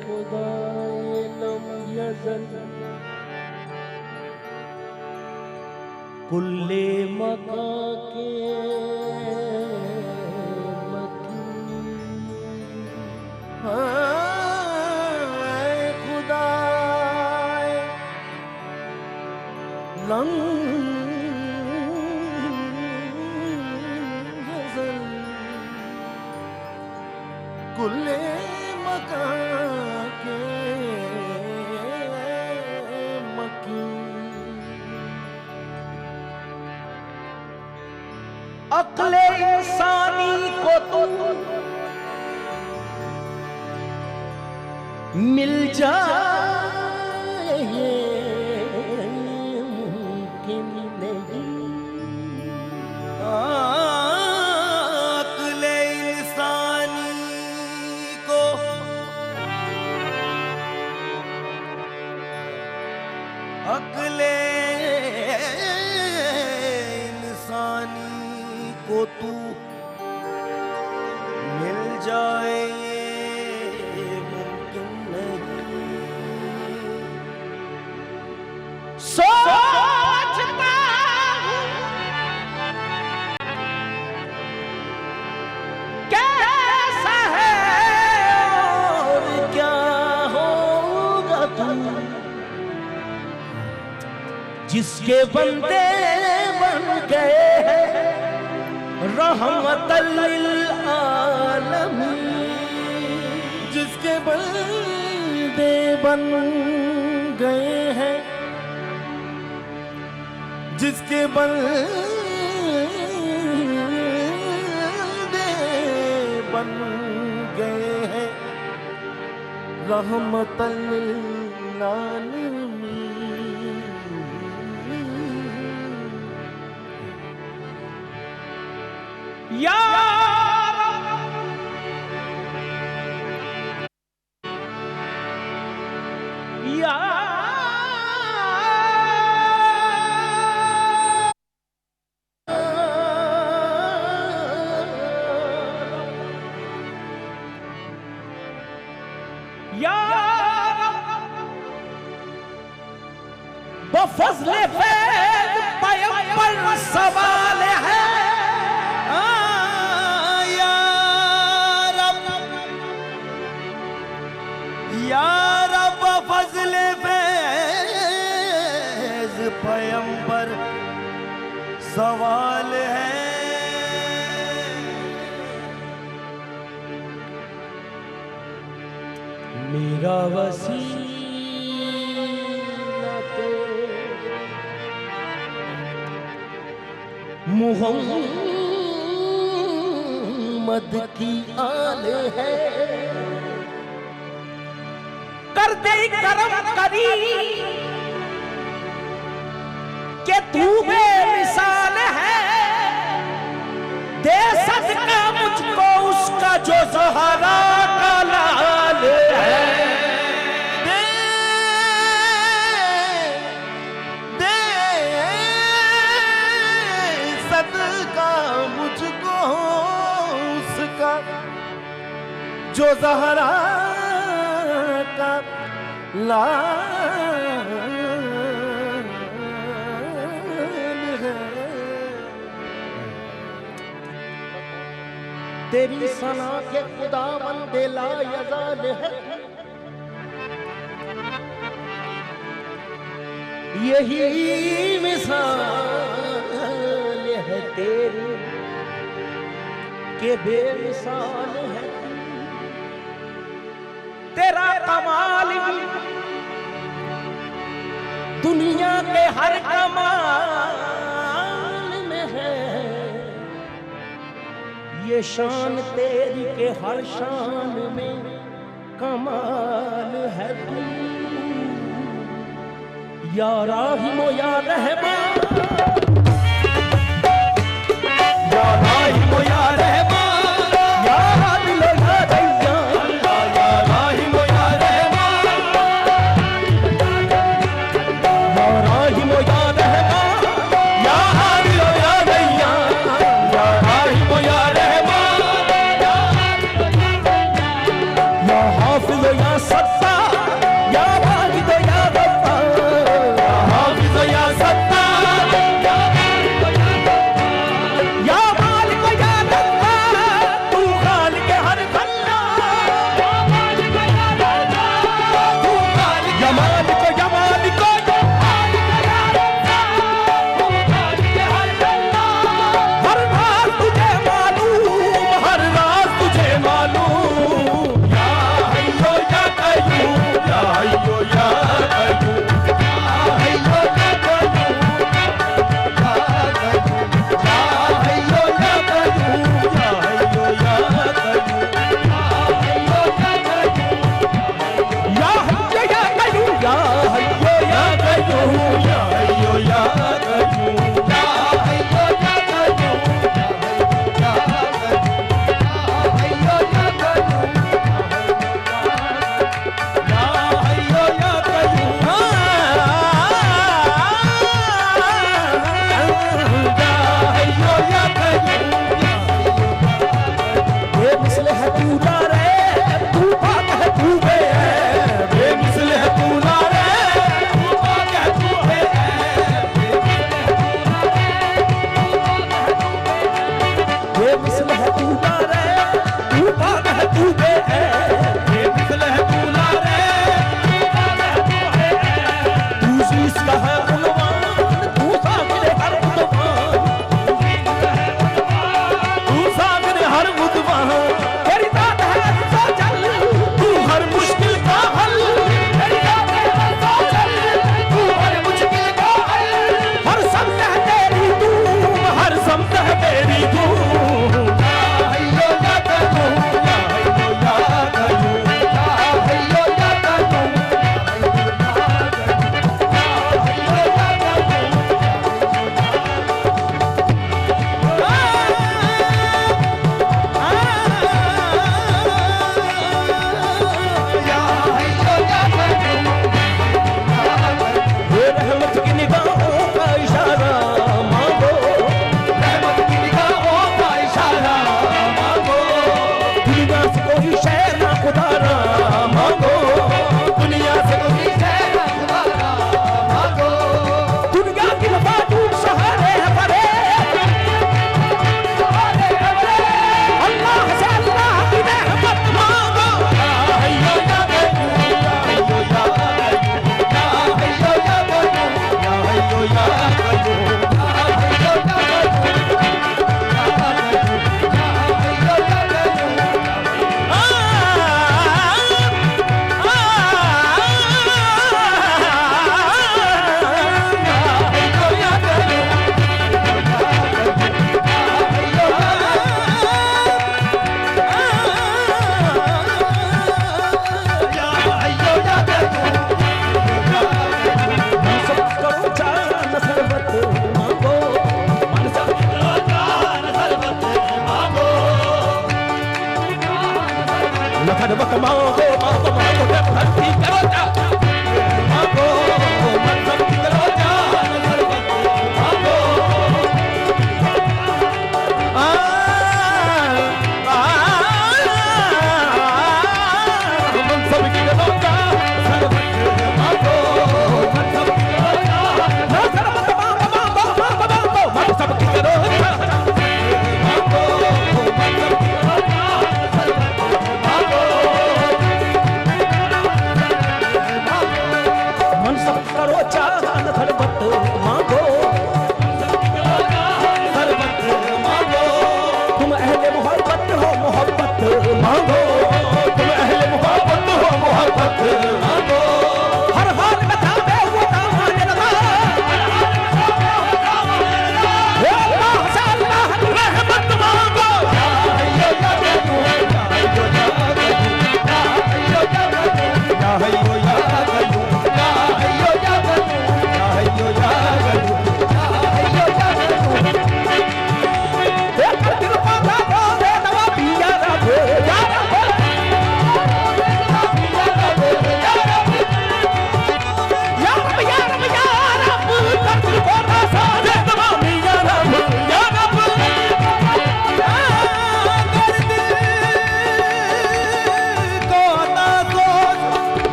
खुदाए lump यज़ल कुल्ले मका के खुदाए lump यज़ल कुल्ले मका के मकी अक्ले इंसानी को तो मिल जाए ये मुमकिन नहीं। अक्ले इंसानी को अक्ले इंसानी को तू मिल जाए ये मुमकिन नहीं। सोचता हूँ कैसा है और क्या होगा तू जिसके बंदे बन गए हैं रहमतल लिल आलमीन। जिसके बंदे बन गए हैं जिसके बंदे बन गए हैं रहमतल लिल आलमीन। या या बफज़्ल फैज़ पैगंबर सवाल है या रब फज़्ल फैज़ पैगंबर सवाल है। मेरा वसीला तो मुहम्मद की आल है। कर दे करम करी के तू बेमिसाल है। दे सदका मुझको उसका जो ज़हरा का लाल है। दे सदका मुझको उसका जो ज़हरा का लाल है। तेरी सना के खुदा बंदे ला यज़ाल है। यही मिसाल है तेरी के बेमिसाल है। तेरा कमाल दुनिया के हर कमाल में है। ये शान तेरी के हर शान में कमाल है तू। या राहिम या रहमान या राहिम या रहमान या आदिल या दय्यान या राहिम या रहमान या राहिम या रहमान या आदिल या दय्यान या राहिम या रहमान या वहाँ तेरी बात है तो चल, तू हर मुश्किल का हल, तेरी बात है तो चल, तू हर मुश्किल का हल, हर समत है तेरी तू, हर समत है तेरी तू।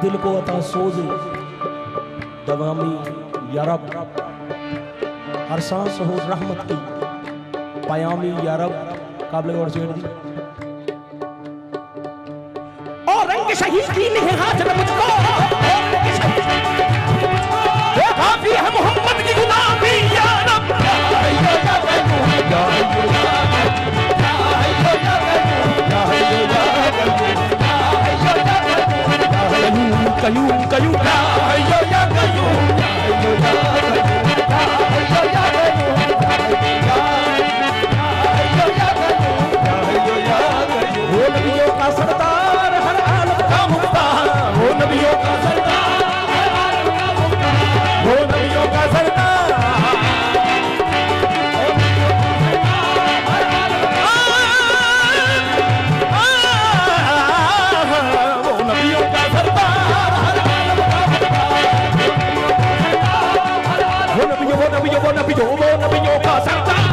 दिल को अता सोज़ दवामी या रब, हर सांस हो रहमत की पयामी या रब। काबिल और शेर दी और रंग शहीद की नहीं हाजिर मुझको, काफी है मोहम्मद की गुलामी या रब। कयूं कयूं या कयूं वो नबियों का सरदार हर आलम का मुख्तार, वो नबियों का सरदार हर आलम का मुख्तार, वो नबियों का सरदार वो नबियों का सरदार हर आलम का मुख्तार, वो नबियों का सरदार।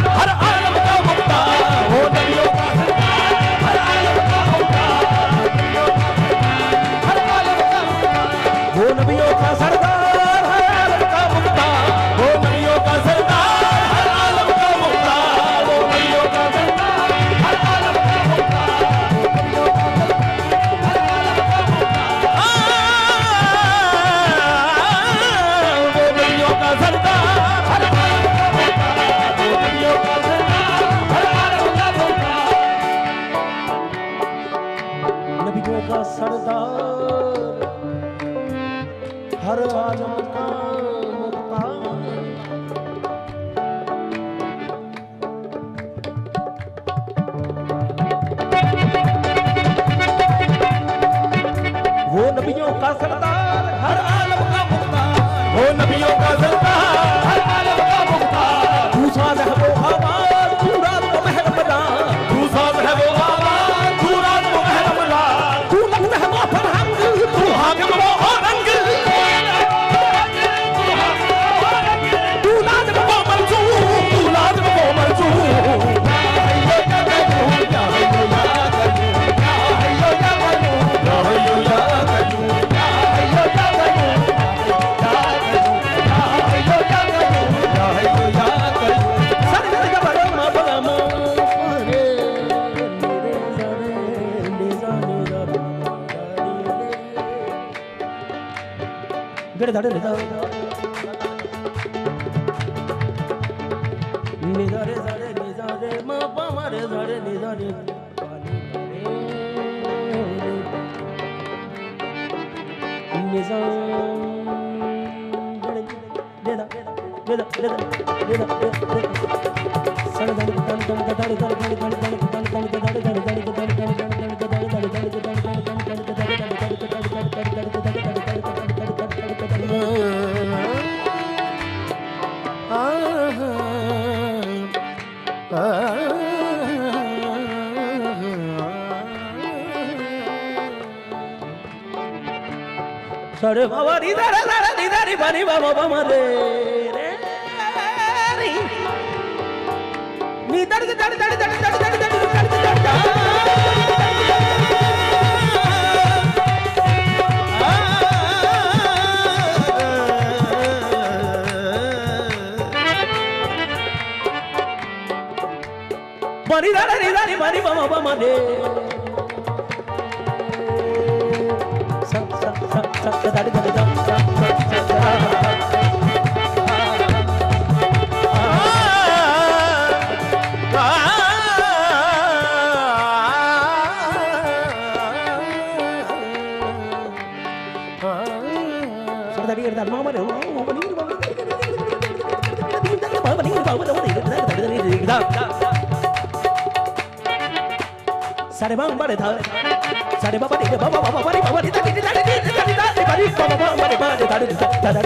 नबियों का सरदार, हर आलम का मुख्तार। वो नबियों का सरदार, हर आलम का मुख्तार। वो नबियों का सरदार, हर आलम का मुख्तार। तू साज है वो आवाज, तू रात को महरमदार। तू साज है वो आवाज, तू रात को महरमदार। तू लगता है वो फरहंग, तू हाकिम वो औरंग। तू लाजब वो मंसूर, तू लाजम वो मंसूर। धड़े निदा निदा रे धड़े निदा रे मा पा मा रे धड़े निदा रे निदा निदा निदा निदा सरे बाबा री दा री बनी बाबा बाबा रे रे री नी दड़ दड़ दड़ दड़ दड़ दड़ दड़ बनी री बनी बाबा बाबा रे सारे बांग बड़े था सारे बाबा रे बाबा बाबा रे बाबा रे दादी दादी दादी दादी बाबा बाबा रे बाबा रे दादी दादी दादी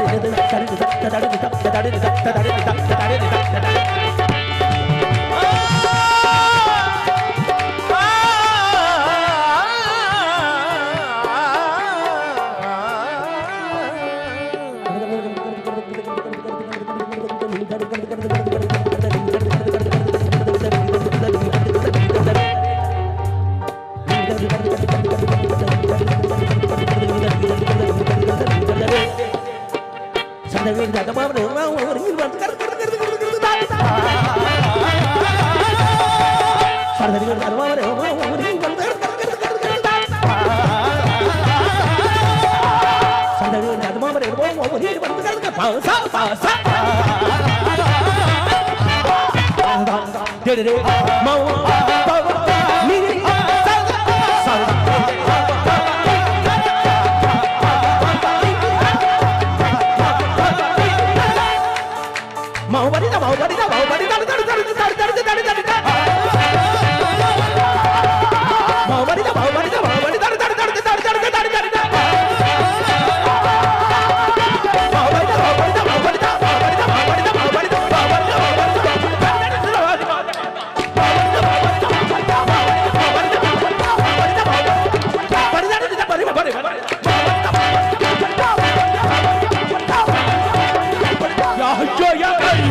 या